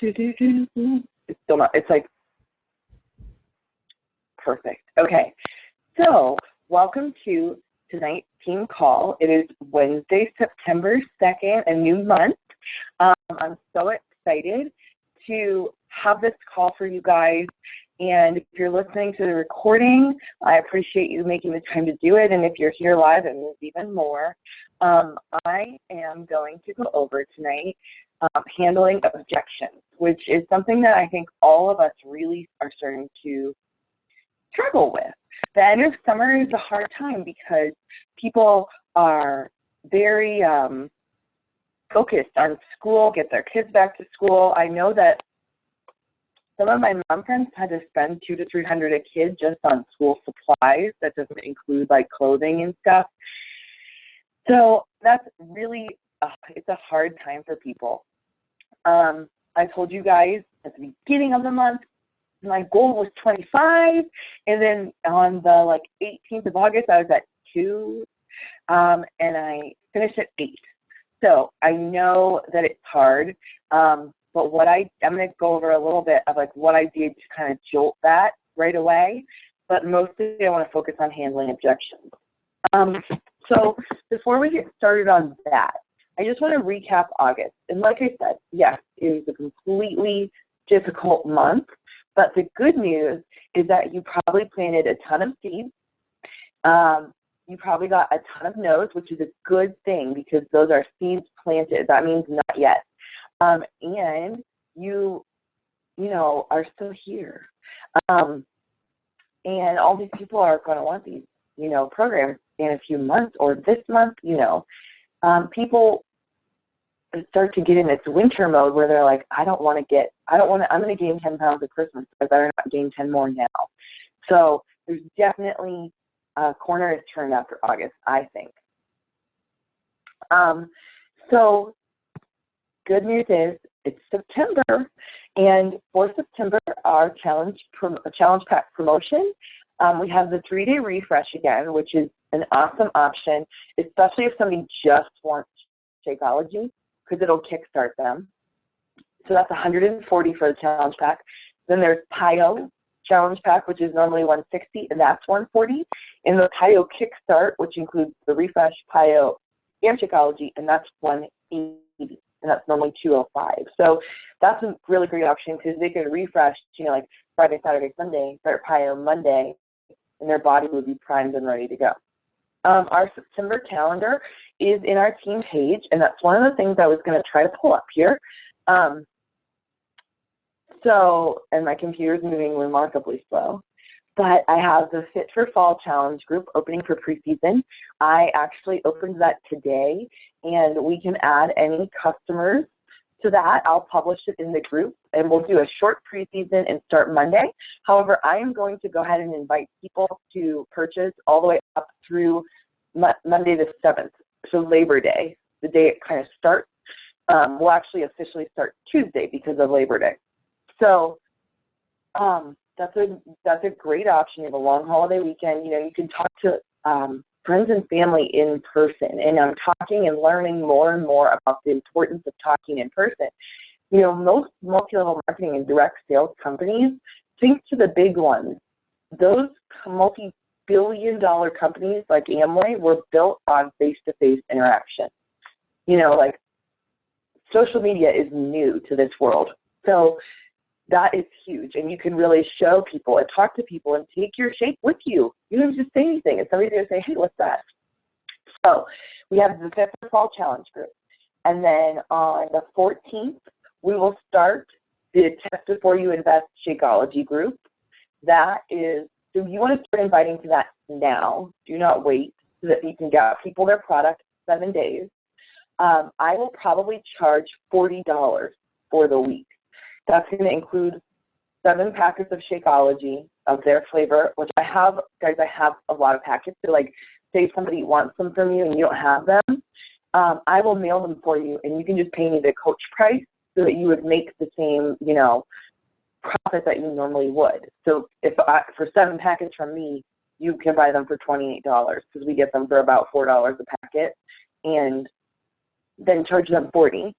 It's still not, it's like, perfect. Okay, so welcome to tonight's team call. It is Wednesday, September 2nd, a new month. I'm so excited to have this call for you guys. And if you're listening to the recording, I appreciate you making the time to do it. And if you're here live, it means even more. I am going to go over tonight handling objections, which is something that I think all of us really are starting to struggle with. The end of summer is a hard time because people are very focused on school, get their kids back to school. I know that some of my mom friends had to spend $200 to $300 a kid just on school supplies. That doesn't include like clothing and stuff. So that's really, it's a hard time for people. I told you guys at the beginning of the month, my goal was 25, and then on the 18th of August, I was at 2, and I finished at 8. So I know that it's hard, but what I'm going to go over a little bit of what I did to kind of jolt that right away, but mostly I want to focus on handling objections. So before we get started on that, I just want to recap August. And like I said, yes, it was a completely difficult month, but the good news is that you probably planted a ton of seeds. You probably got a ton of no's, which is a good thing because those are seeds planted. That means not yet. And you are still here. And all these people are going to want these, programs in a few months or this month, people start to get in this winter mode where they're like, I'm going to gain 10 pounds at Christmas, but I better not gain 10 more now. So there's definitely a corner is turned after August, I think. So good news is it's September, and for September, our challenge pack promotion, we have the 3-day refresh again, which is an awesome option, especially if somebody just wants Shakeology, because it'll kickstart them. So that's $140 for the challenge pack. Then there's PIO challenge pack, which is normally $160, and that's $140. And the PIO kickstart, which includes the refresh, PIO, and Shakeology, and that's $180, and that's normally $205. So that's a really great option because they can refresh, like Friday, Saturday, Sunday, start PIO Monday, and their body would be primed and ready to go. Our September calendar is in our team page, and that's one of the things I was going to try to pull up here. And my computer's moving remarkably slow. But I have the Fit for Fall Challenge group opening for preseason. I actually opened that today, and we can add any customers to that. I'll publish it in the group, and we'll do a short preseason and start Monday. However, I am going to go ahead and invite people to purchase all the way up through Monday the 7th, so Labor Day, the day it kind of starts. We'll actually officially start Tuesday because of Labor Day. So that's a great option. You have a long holiday weekend. You can talk to friends and family in person. And I'm talking and learning more and more about the importance of talking in person. Most multi-level marketing and direct sales companies, think to the big ones. Those multi-billion-dollar companies like Amway were built on face-to-face interaction. Social media is new to this world. So that is huge, and you can really show people and talk to people and take your shake with you. You don't just say anything, and somebody's going to say, hey, what's that? So we have the Fit for Fall Challenge group. And then on the 14th, we will start the Test Before You Invest Shakeology group. That is, so you want to start inviting to that now. Do not wait so that you can get people their product 7 days. I will probably charge $40 for the week. That's going to include 7 packets of Shakeology of their flavor, which I have, guys, I have a lot of packets. So say if somebody wants them from you and you don't have them, I will mail them for you, and you can just pay me the coach price so that you would make the same, profit that you normally would. So for 7 packets from me, you can buy them for $28 because we get them for about $4 a packet, and then charge them $40,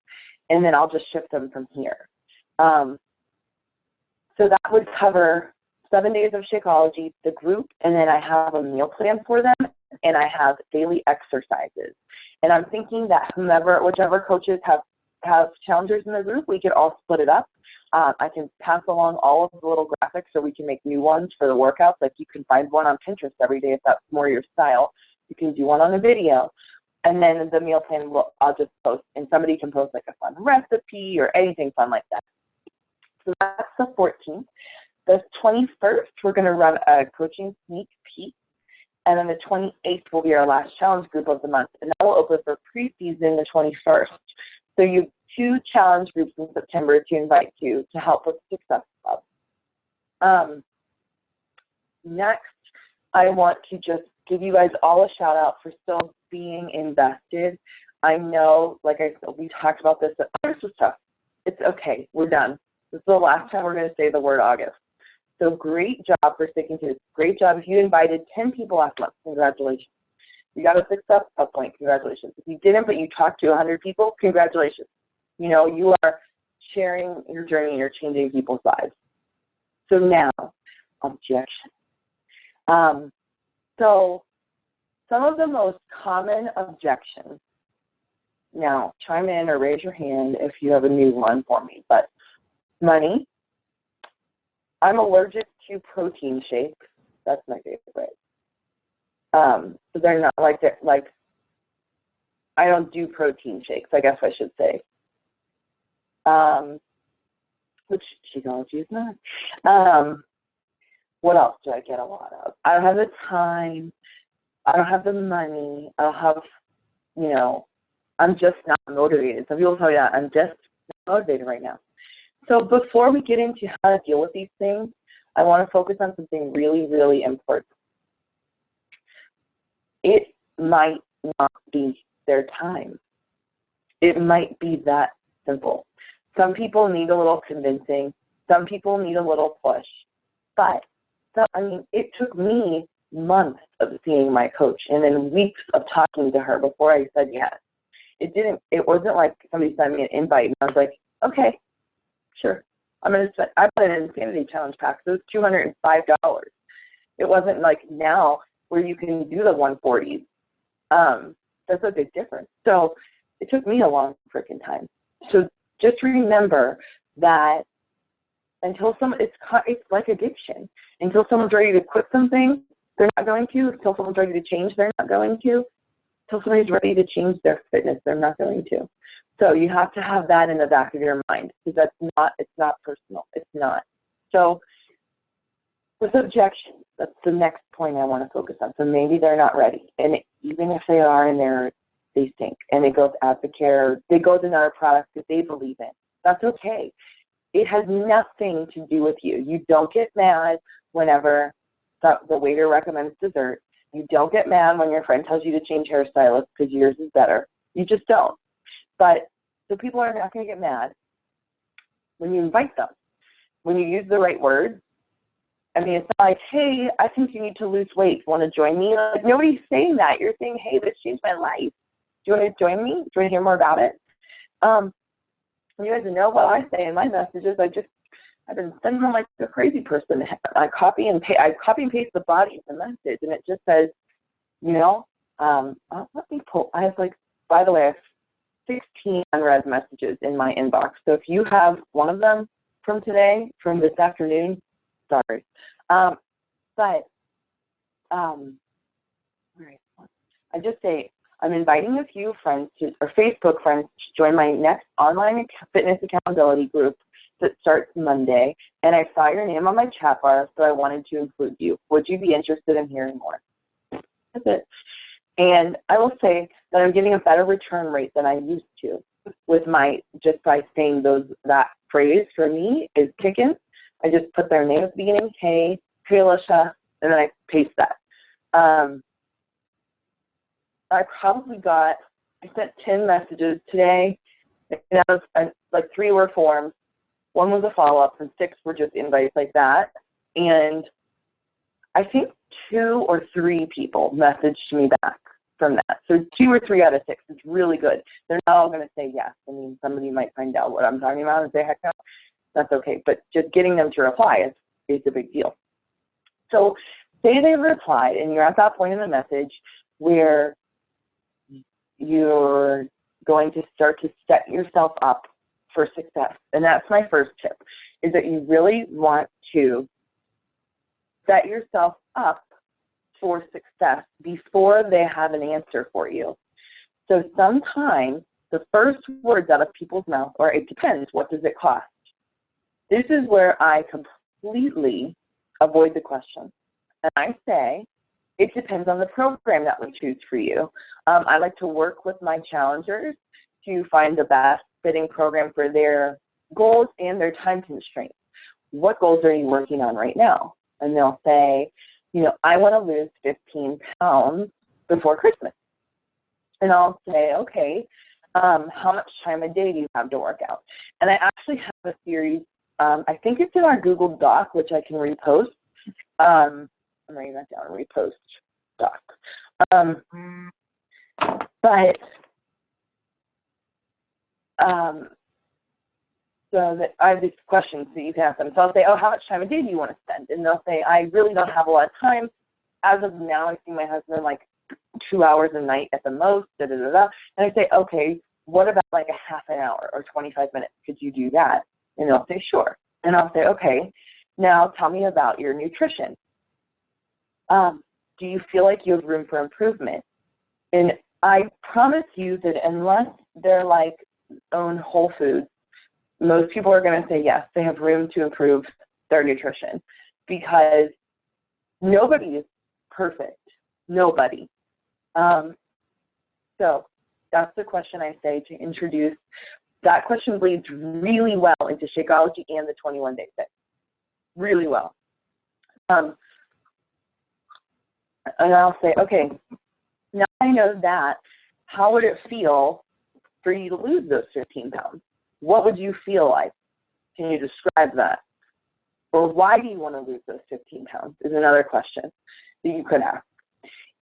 and then I'll just ship them from here. So that would cover 7 days of Shakeology, the group, and then I have a meal plan for them, and I have daily exercises. And I'm thinking that whichever coaches have challengers in the group, we could all split it up. I can pass along all of the little graphics so we can make new ones for the workouts. Like you can find one on Pinterest every day if that's more your style. You can do one on a video. And then the meal plan, I'll just post, and somebody can post like a fun recipe or anything fun like that. So that's the 14th. The 21st, we're going to run a coaching sneak peek. And then the 28th will be our last challenge group of the month. And that will open for preseason the 21st. So you have 2 challenge groups in September to invite to help with Success Club. Next, I want to just give you guys all a shout out for still being invested. I know, like I said, we talked about this, but August was tough. It's okay. We're done. This is the last time we're going to say the word August. So great job for sticking to this. Great job. If you invited 10 people last month, congratulations. You got a Success Club point, congratulations. If you didn't, but you talked to 100 people, congratulations. You know, you are sharing your journey, you're changing people's lives. So now, objections. So some of the most common objections, now chime in or raise your hand if you have a new one for me, but money. I'm allergic to protein shakes. That's my favorite. So they're not like I don't do protein shakes, I guess I should say. Which Shakeology is not. What else do I get a lot of? I don't have the time. I don't have the money. I don't have, you know, I'm just not motivated. Some people tell you that I'm just not motivated right now. So before we get into how to deal with these things, I want to focus on something really, really important. It might not be their time. It might be that simple. Some people need a little convincing. Some people need a little push. But, it took me months of seeing my coach and then weeks of talking to her before I said yes. It wasn't like somebody sent me an invite and I was like, okay, sure. I bought an Insanity Challenge pack, so it was $205. It wasn't like now where you can do the 140s. That's a big difference. So it took me a long freaking time. So just remember that until it's like addiction. Until someone's ready to quit something, they're not going to. Until someone's ready to change, they're not going to. Until somebody's ready to change their fitness, they're not going to. So you have to have that in the back of your mind because it's not personal. It's not. So with objections, that's the next point I want to focus on. So maybe they're not ready. And even if they are and they stink and it goes Advocare, they go to another product that they believe in, that's okay. It has nothing to do with you. You don't get mad whenever the waiter recommends dessert. You don't get mad when your friend tells you to change hairstylists because yours is better. You just don't. But so people are not going to get mad when you invite them, when you use the right words. I mean, it's not like, hey, I think you need to lose weight. Want to join me? Like, nobody's saying that. You're saying, hey, this changed my life. Do you want to join me? Do you want to hear more about it? You guys know what I say in my messages. I've been sending them like a crazy person. I copy and paste the body of the message, and it just says, you know, let me pull. I have by the way, I have 16 unread messages in my inbox. So if you have one of them from today, from this afternoon, sorry. But I just say I'm inviting a few friends or Facebook friends to join my next online fitness accountability group that starts Monday. And I saw your name on my chat bar, so I wanted to include you. Would you be interested in hearing more? That's it. And I will say that I'm getting a better return rate than I used to with just by saying that phrase for me is kicking. I just put their name at the beginning, hey Alicia, and then I paste that. I sent 10 messages today, and that was like 3 were forms, 1 was a follow-up, and 6 were just invites like that. And I think 2 or 3 people messaged me back from that. So 2 or 3 out of 6 is really good. They're not all going to say yes. I mean, somebody might find out what I'm talking about and say heck no. that's okay. But just getting them to reply is a big deal. So say they've replied and you're at that point in the message where you're going to start to set yourself up for success. And that's my first tip, is that you really want to set yourself up for success before they have an answer for you. So sometimes the first words out of people's mouths are, it depends, what does it cost? This is where I completely avoid the question. And I say, it depends on the program that we choose for you. I like to work with my challengers to find the best fitting program for their goals and their time constraints. What goals are you working on right now? And they'll say, you know, I want to lose 15 pounds before Christmas. And I'll say, okay, how much time a day do you have to work out? And I actually have a series, I think it's in our Google Doc, which I can repost. I'm writing that down, repost doc. So that I have these questions that you can ask them. So I'll say, oh, how much time a day do you want to spend? And they'll say, I really don't have a lot of time. As of now, I see my husband like 2 hours a night at the most, da, da, da, da. And I say, okay, what about like a half an hour or 25 minutes? Could you do that? And they'll say, sure. And I'll say, okay, now tell me about your nutrition. Do you feel like you have room for improvement? And I promise you that unless they're like own Whole Foods, most people are going to say yes, they have room to improve their nutrition, because nobody is perfect. Nobody. So that's the question I say to introduce. That question bleeds really well into Shakeology and the 21-day fix. Really well. And I'll say, okay, now I know that, how would it feel for you to lose those 15 pounds? What would you feel like? Can you describe that? Or why do you want to lose those 15 pounds is another question that you could ask.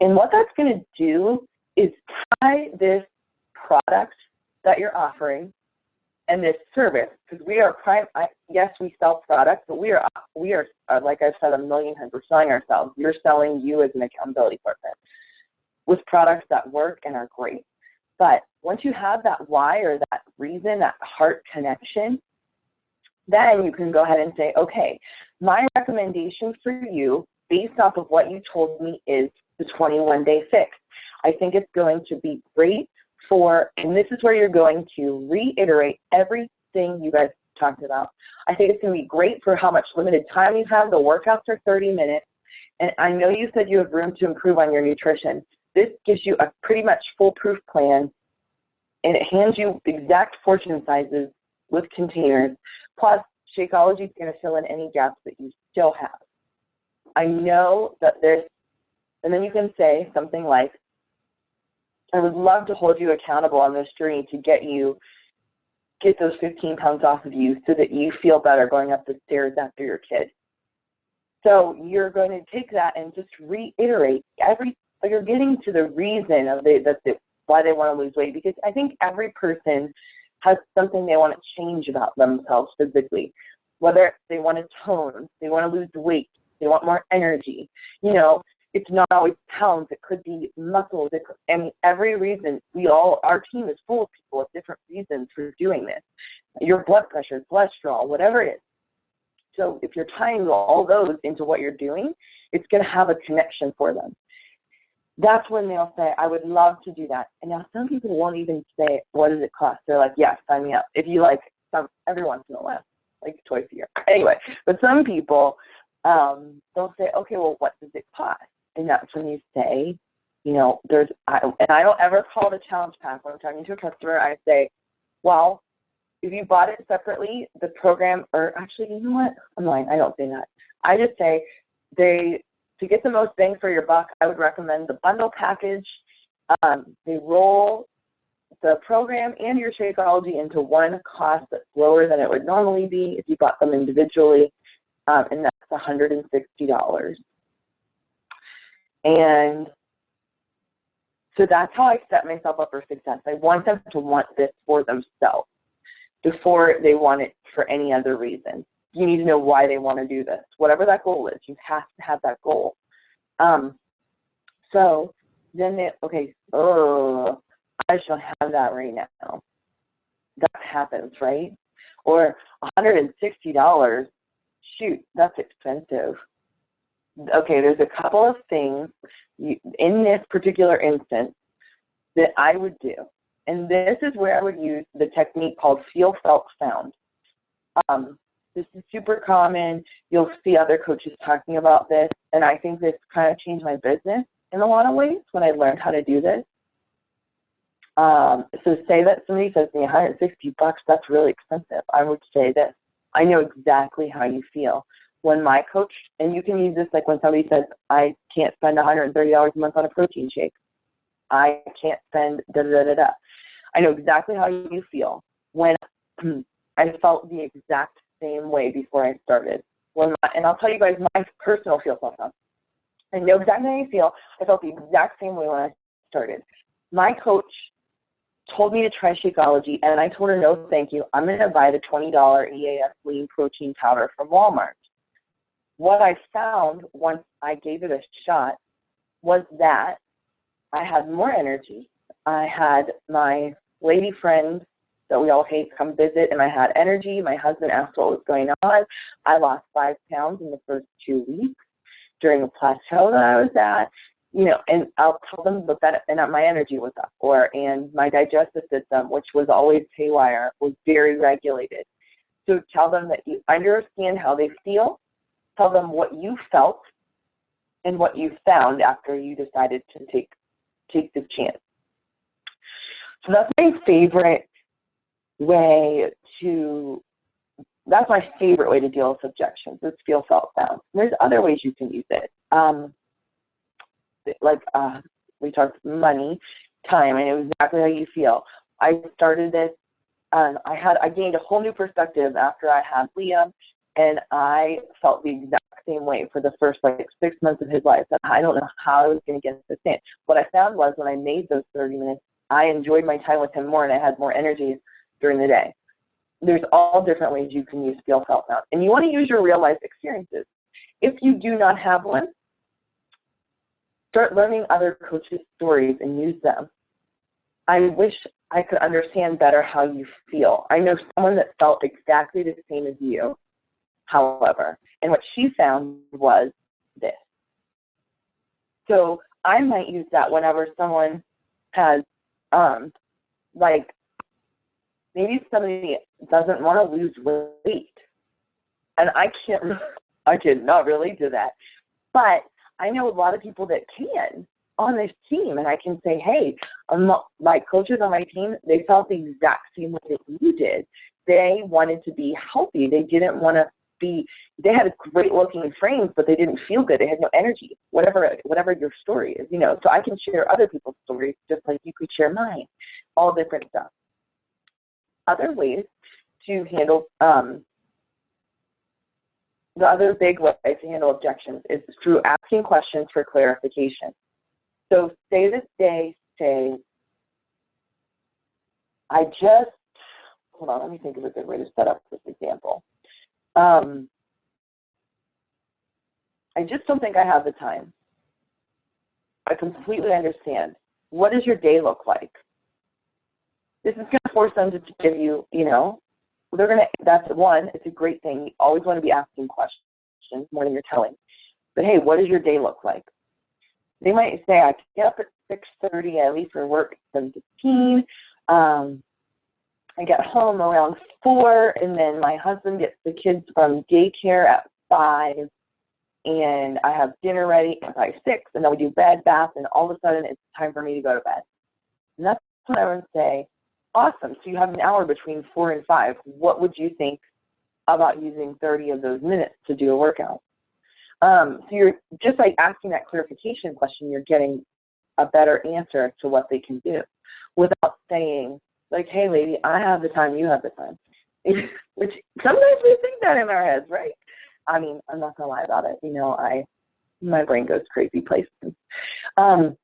And what that's going to do is tie this product that you're offering and this service, because we are yes, we sell products, but we are like I've said a million times, we're selling ourselves. We're selling you as an accountability partner with products that work and are great. But once you have that why or that reason, that heart connection, then you can go ahead and say, okay, my recommendation for you based off of what you told me is the 21-day fix. I think it's going to be great for, and this is where you're going to reiterate everything you guys talked about. I think it's going to be great for how much limited time you have. The workouts are 30 minutes. And I know you said you have room to improve on your nutrition. This gives you a pretty much foolproof plan, and it hands you exact portion sizes with containers. Plus, Shakeology is going to fill in any gaps that you still have. I know that there's, and then you can say something like, I would love to hold you accountable on this journey to get those 15 pounds off of you so that you feel better going up the stairs after your kid. So you're going to take that and just reiterate so you're getting to the reason of why they want to lose weight, because I think every person has something they want to change about themselves physically, whether they want to tone, they want to lose weight, they want more energy. You know, it's not always pounds, it could be muscles, and every reason. Our team is full of people with different reasons for doing this. Your blood pressure, cholesterol, whatever it is. So if you're tying all those into what you're doing, it's going to have a connection for them. That's when they'll say, I would love to do that. And now some people won't even say, what does it cost? They're like, yes, sign me up. If you like, every once in a while, like twice a year. Anyway, but some people, they'll say, okay, well, what does it cost? And that's when you say, you know, and I don't ever call it a challenge pack. When I'm talking to a customer, I say, well, if you bought it separately, the program, or actually, you know what? I'm lying. I don't say that. I just say to get the most bang for your buck, I would recommend the bundle package. They roll the program and your Shakeology into one cost that's lower than it would normally be if you bought them individually, and that's $160. And so that's how I set myself up for success. I want them to want this for themselves. before they want it for any other reason. You need to know why they want to do this. Whatever that goal is, you have to have that goal. So then okay, oh, I just don't have that right now. That happens, right? Or $160, shoot, that's expensive. Okay, there's a couple of things in this particular instance that I would do. And this is where I would use the technique called feel, felt, found. This is super common. You'll see other coaches talking about this. And I think this kind of changed my business in a lot of ways when I learned how to do this. So say that somebody says to me, $160, that's really expensive. I would say this: I know exactly how you feel. When my coach, and you can use this like when somebody says, I can't spend $130 a month on a protein shake. I can't spend da-da-da-da-da. I know exactly how you feel. When I felt the exact same way before I started. And I'll tell you guys my personal feel sometimes. I know exactly how you feel. I felt the exact same way when I started. My coach told me to try Shakeology, and I told her, no, thank you. I'm going to buy the $20 EAS lean protein powder from Walmart. What I found once I gave it a shot was that I had more energy. I had my lady friend that we all hate come visit, and I had energy. My husband asked what was going on. I lost 5 pounds in the first 2 weeks during a plateau that I was at. You know, and I'll tell them that, and my energy was up, and my digestive system, which was always haywire, was very regulated. So tell them that you understand how they feel. Tell them what you felt and what you found after you decided to take this chance. So that's my favorite way to. That's my favorite way to deal with objections. Is feel, felt, found. There's other ways you can use it. We talked money, time. I know exactly how you feel. I started this. I gained a whole new perspective after I had Liam, and I felt the exact same way for the first 6 months of his life. I don't know how I was going to get this in. What I found was when I made those 30 minutes, I enjoyed my time with him more, and I had more energy during the day. There's all different ways you can use feel, felt, found, and you want to use your real life experiences. If you do not have one, start learning other coaches' stories and use them. I wish I could understand better how you feel. I know someone that felt exactly the same as you, however, and what she found was this. So I might use that whenever someone has, maybe somebody doesn't want to lose weight. And I cannot relate to that. But I know a lot of people that can on this team, and I can say, hey, my coaches on my team, they felt the exact same way that you did. They wanted to be healthy. They didn't want to they had great looking frames, but they didn't feel good. They had no energy, whatever your story is, So I can share other people's stories just like you could share mine, all different stuff. Other ways to handle, the other big way to handle objections is through asking questions for clarification. So say that they say, hold on, let me think of a good way to set up this example. I just don't think I have the time. I completely understand. What does your day look like? This is going to force them to give you, that's one, it's a great thing. You always want to be asking questions more than you're telling. But hey, what does your day look like? They might say, I get up at 6:30, I leave for work at 7:15. I get home around 4, and then my husband gets the kids from daycare at 5, and I have dinner ready by 6, and then we do bed, bath, and all of a sudden it's time for me to go to bed. And that's what I would say. Awesome. So you have an hour between 4 and 5. What would you think about using 30 of those minutes to do a workout? So you're just asking that clarification question, you're getting a better answer to what they can do without saying, hey, lady, I have the time, you have the time. Which sometimes we think that in our heads, right? I mean, I'm not going to lie about it. My brain goes crazy places. I'm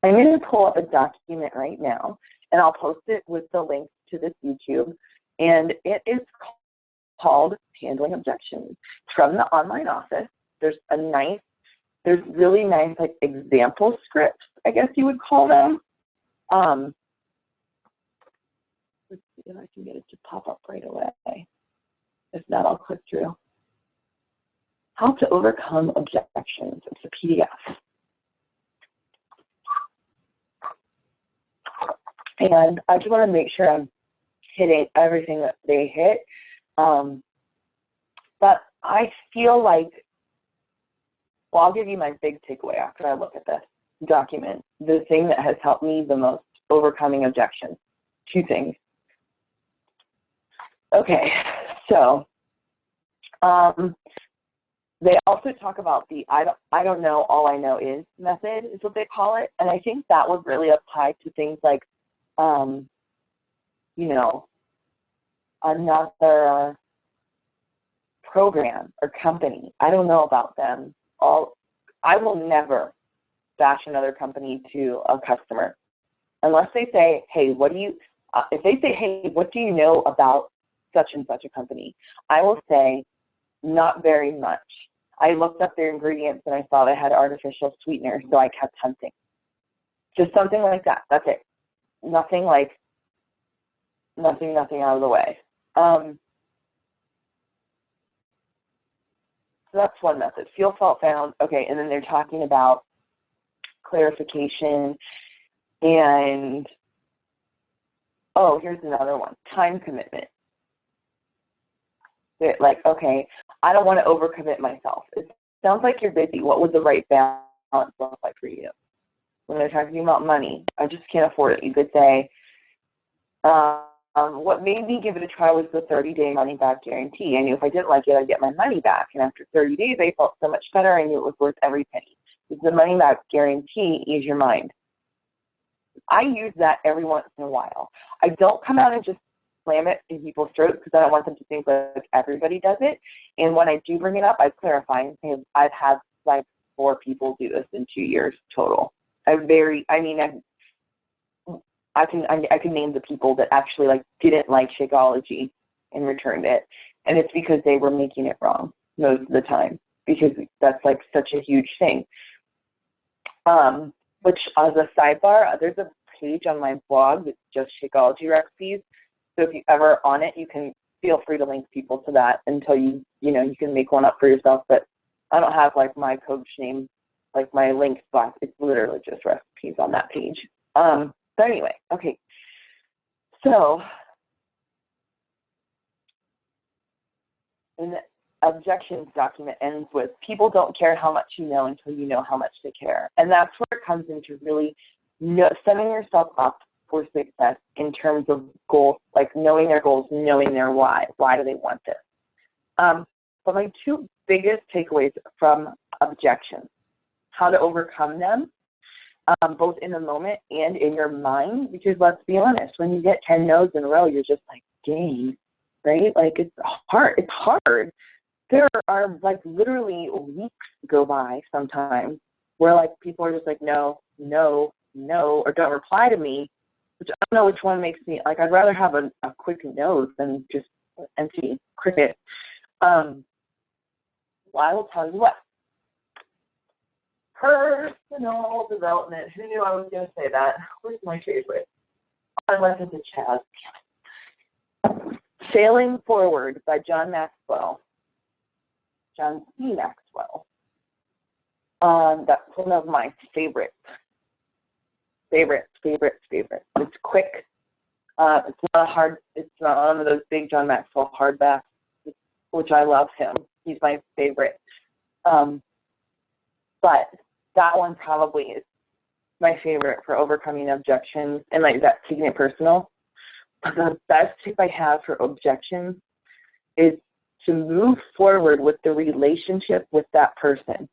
going to pull up a document right now, and I'll post it with the link to this YouTube. and it is called Handling Objections. From the online office, there's really nice like example scripts, I guess you would call them. Let's see if I can get it to pop up right away. If not, I'll click through. How to Overcome Objections. It's a PDF. And I just want to make sure I'm hitting everything that they hit. But I feel like, well, I'll give you my big takeaway after I look at this document. The thing that has helped me the most overcoming objections. Two things. Okay, so they also talk about the I don't know, all I know is method is what they call it. And I think that would really apply to things like, you know, another program or company. I don't know about them. I will never bash another company to a customer unless they say, hey, what do you, if they say, hey, what do you know about such and such a company? I will say, not very much. I looked up their ingredients and I saw they had artificial sweeteners, so I kept hunting. Just something like that. That's it. Nothing like, nothing out of the way. So that's one method. Feel, felt, found. Okay, and then they're talking about clarification and, oh, here's another one, time commitment. They're like, okay, I don't want to overcommit myself. It sounds like you're busy. What would the right balance look like for you? When they're talking about money, I just can't afford it. You could say, what made me give it a try was the 30-day money-back guarantee. I knew if I didn't like it, I'd get my money back. And after 30 days, I felt so much better. I knew it was worth every penny. Because the money-back guarantee ease your mind. I use that every once in a while. I don't come out and just slam it in people's throats because I don't want them to think like everybody does it. And when I do bring it up, I clarify and say, I've had like 4 people do this in 2 years total. I can name the people that actually like didn't like Shakeology and returned it, and it's because they were making it wrong most of the time, because that's like such a huge thing. Which, as a sidebar, there's a page on my blog that's just Shakeology recipes. So if you ever on it, you can feel free to link people to that until you can make one up for yourself. But I don't have like my coach name, like my link box. It's literally just recipes on that page. But anyway, okay. So the objections document ends with, people don't care how much you know until you know how much they care. And that's where it comes into really setting yourself up for success in terms of goals, like knowing their goals, knowing their why. Why do they want this? But my 2 biggest takeaways from objections, how to overcome them, both in the moment and in your mind, because let's be honest, when you get 10 no's in a row, you're just like, dang, right? Like it's hard. There are like literally weeks go by sometimes where like people are just like, no, or don't reply to me, which I don't know which one makes me, like I'd rather have a quick no than just empty cricket. Well, I will tell you what. Personal development. Who knew I was going to say that? Where's my favorite? I went into Chaz. Sailing Forward by John C. Maxwell. That's one of my favorites. It's quick. It's not one of those big John Maxwell hardbacks, which I love him. He's my favorite. But that one probably is my favorite for overcoming objections and like that, taking it personal. But the best tip I have for objections is to move forward with the relationship with that person,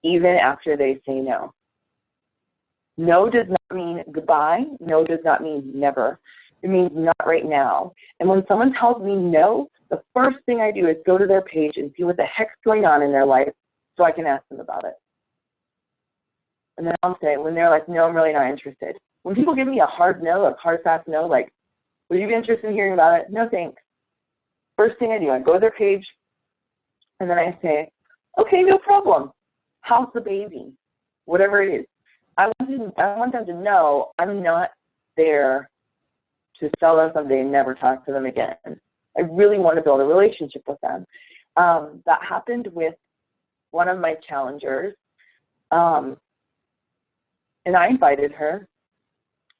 even after they say no. No does not mean goodbye. No does not mean never. It means not right now. And when someone tells me no, the first thing I do is go to their page and see what the heck's going on in their life so I can ask them about it. And then I'll say, when they're like, no, I'm really not interested. When people give me a hard no, a hard, fast no, like, Would you be interested in hearing about it? No, thanks. First thing I do, I go to their page, and then I say, okay, no problem. How's the baby? Whatever it is. I want them to know I'm not there to sell them something and never talk to them again. I really want to build a relationship with them. That happened with one of my challengers, and I invited her.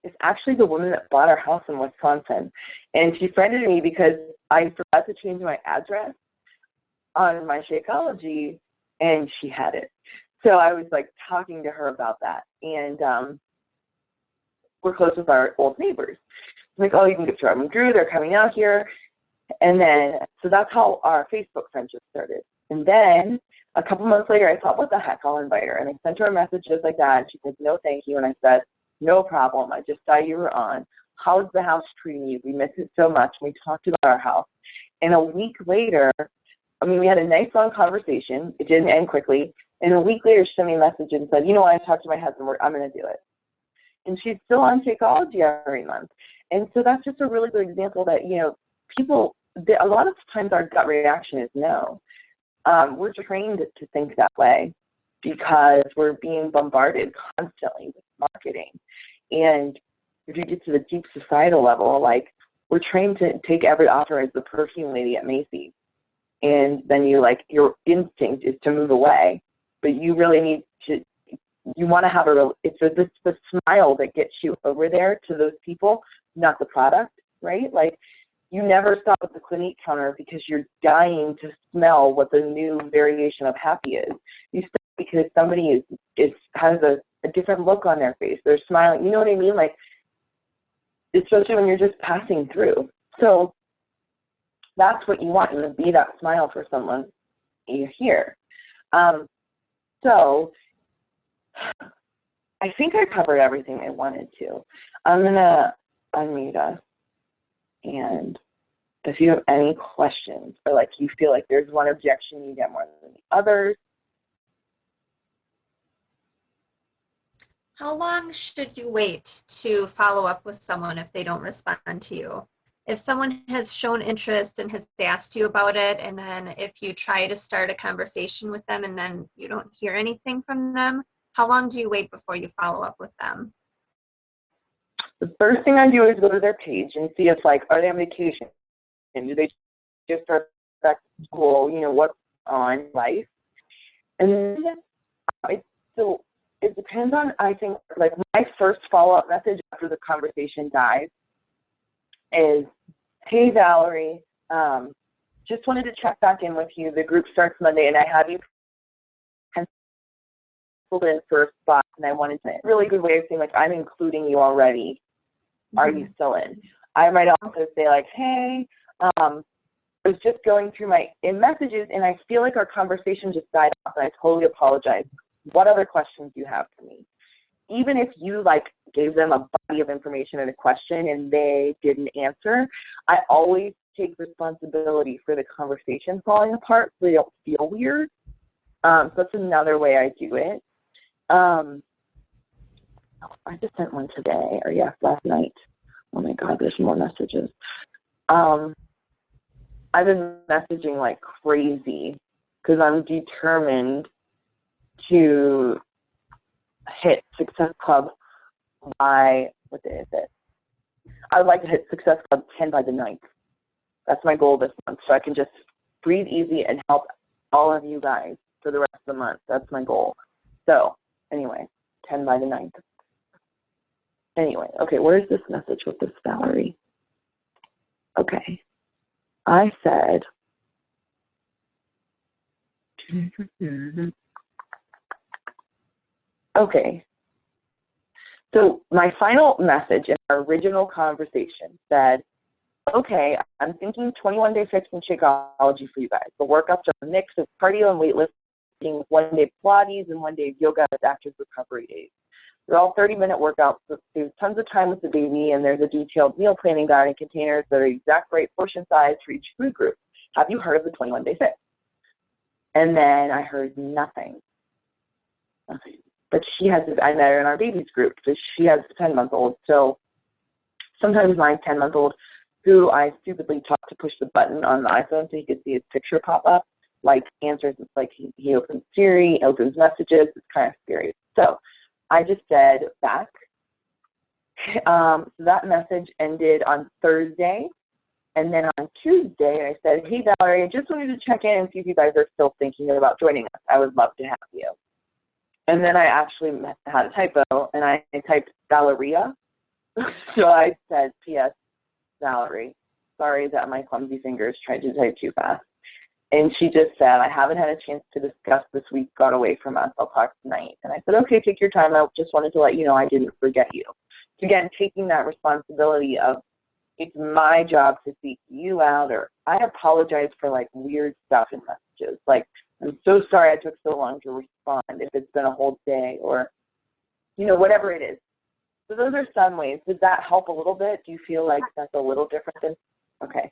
It's actually the woman that bought our house in Wisconsin, and she friended me because I forgot to change my address on my Shakeology, and she had it. So I was like talking to her about that, and we're close with our old neighbors. I'm like, oh, you can get to Rob and Drew, they're coming out here. And then, so that's how our Facebook friendship started. And then a couple months later, I thought, what the heck, I'll invite her. And I sent her a message just like that, and she said, no, thank you. And I said, no problem, I just saw you were on. How's the house treating you? We miss it so much. We talked about our house. And a week later, I mean, we had a nice long conversation. It didn't end quickly. And a week later, she sent me a message and said, you know what, I talked to my husband, I'm going to do it. And she's still on Shakeology every month. And so that's just a really good example that, you know, people, a lot of times our gut reaction is no. We're trained to think that way because we're being bombarded constantly with marketing. And if you get to the deep societal level, like, we're trained to take every offer as the perfume lady at Macy's. And then you, like, your instinct is to move away. But you really need to, you want to have it's the smile that gets you over there to those people, not the product, right? Like, you never stop at the Clinique counter because you're dying to smell what the new variation of happy is. You stop because somebody has a different look on their face. They're smiling. You know what I mean? Like, especially when you're just passing through. So that's what you want, to be that smile for someone you hear. So I think I covered everything I wanted to. I'm going to unmute us. And if you have any questions, or like you feel like there's one objection you get more than the others. How long should you wait to follow up with someone if they don't respond to you? If someone has shown interest and has asked you about it, and then if you try to start a conversation with them and then you don't hear anything from them, how long do you wait before you follow up with them? The first thing I do is go to their page and see if, like, are they on vacation? And do they just start back to school? You know, what's on life? And then so it depends on, I think, like, my first follow-up message after the conversation dies is, hey, Valerie, just wanted to check back in with you. The group starts Monday, and I have you penciled in for a spot, and I wanted to, really good way of saying, like, I'm including you already. Are you still in? I might also say, like, hey, I was just going through my messages, and I feel like our conversation just died off, and I totally apologize. What other questions do you have for me? Even if you, like, gave them a body of information and a question and they didn't answer, I always take responsibility for the conversation falling apart so they don't feel weird. So that's another way I do it. I just sent one today, or yes, last night. Oh my God, there's more messages. I've been messaging like crazy because I'm determined to hit Success Club by, what day is it? I would like to hit Success Club 10 by the 9th. That's my goal this month, so I can just breathe easy and help all of you guys for the rest of the month. That's my goal. So anyway, 10 by the 9th. Anyway, okay, where's this message with this Valerie? Okay, I said, okay, so my final message in our original conversation said, okay, I'm thinking 21-day fix and Shakeology for you guys. The workouts are a mix of cardio and weightlifting with 1 day Pilates and 1 day yoga as active recovery days. They're all 30-minute workouts. So there's tons of time with the baby, and there's a detailed meal planning guide and containers that are exact right portion size for each food group. Have you heard of the 21-day fix? And then I heard nothing. Nothing. But she has, I met her in our babies group, so she has a 10-month-old. So sometimes my 10-month-old who I stupidly taught to push the button on the iPhone so he could see his picture pop up, like answers, like he opens Siri, opens messages. It's kind of scary. So I just said back. So that message ended on Thursday. And then on Tuesday, I said, hey, Valerie, I just wanted to check in and see if you guys are still thinking about joining us. I would love to have you. And then I actually had a typo, and I typed Valeria. So I said, P.S. Valerie, sorry that my clumsy fingers tried to type too fast. And she just said, I haven't had a chance to discuss this week got away from us. I'll talk tonight. And I said, okay, take your time. I just wanted to let you know I didn't forget you. So again, taking that responsibility of it's my job to seek you out, or I apologize for like weird stuff in messages. Like, I'm so sorry I took so long to respond if it's been a whole day, or, you know, whatever it is. So those are some ways. Does that help a little bit? Do you feel like that's a little different than, okay.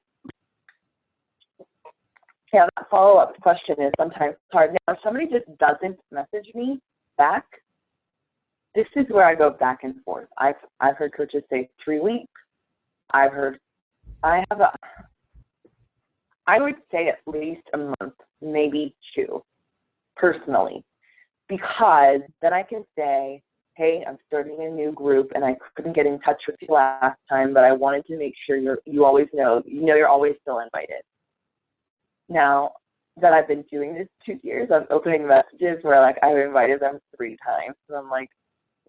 Yeah, that follow-up question is sometimes hard. Now, if somebody just doesn't message me back, this is where I go back and forth. I've heard coaches say 3 weeks. I would say at least a month, maybe 2, personally, because then I can say, hey, I'm starting a new group and I couldn't get in touch with you last time, but I wanted to make sure you always know, you're always still invited. Now that I've been doing this 2 years, I'm opening messages where like I've invited them 3 times, and I'm like,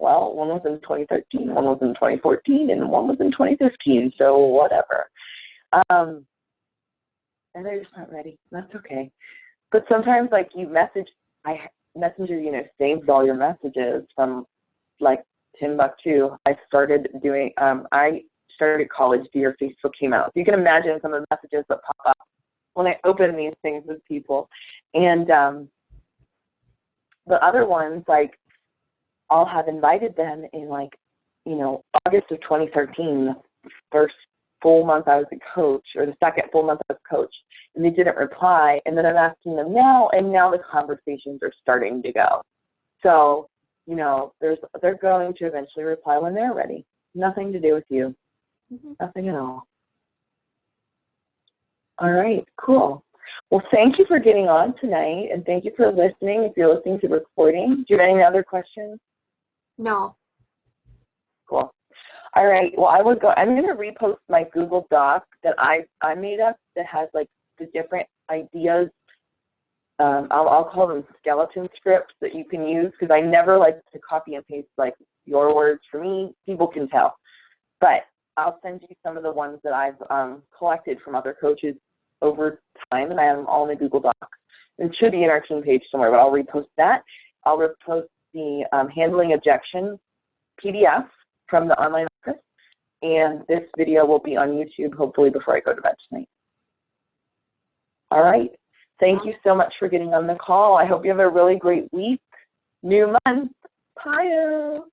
well, one was in 2013, one was in 2014, and one was in 2015, so whatever. And they're just not ready. That's okay. But sometimes, like, Messenger, you know, saves all your messages from, like, Timbuktu. I started college the year Facebook came out. So you can imagine some of the messages that pop up when I open these things with people. And the other ones, like, I'll have invited them in, like, you know, August of 2013, the first full month I was a coach, or the second full month I was a coach, and they didn't reply. And then I'm asking them now, and now the conversations are starting to go. So, you know, they're going to eventually reply when they're ready. Nothing to do with you. Mm-hmm. Nothing at all. All right, cool. Well, thank you for getting on tonight, and thank you for listening. If you're listening to the recording, do you have any other questions? No. Cool. All right. Well, I'm going to repost my Google Doc that I made up that has like the different ideas. I'll call them skeleton scripts that you can use, because I never like to copy and paste like your words. For me, people can tell. But I'll send you some of the ones that I've collected from other coaches over time, and I have them all in the Google Doc. It should be in our team page somewhere, but I'll repost that. I'll repost the Handling Objections PDF from the online office, and this video will be on YouTube hopefully before I go to bed tonight. All right. Thank you so much for getting on the call. I hope you have a really great week. New month. Pio.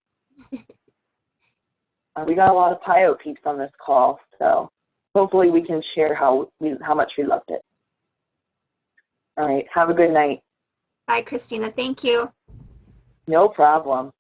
We got a lot of Pio peeps on this call, so hopefully we can share how much we loved it. All right. Have a good night. Bye, Christina. Thank you. No problem.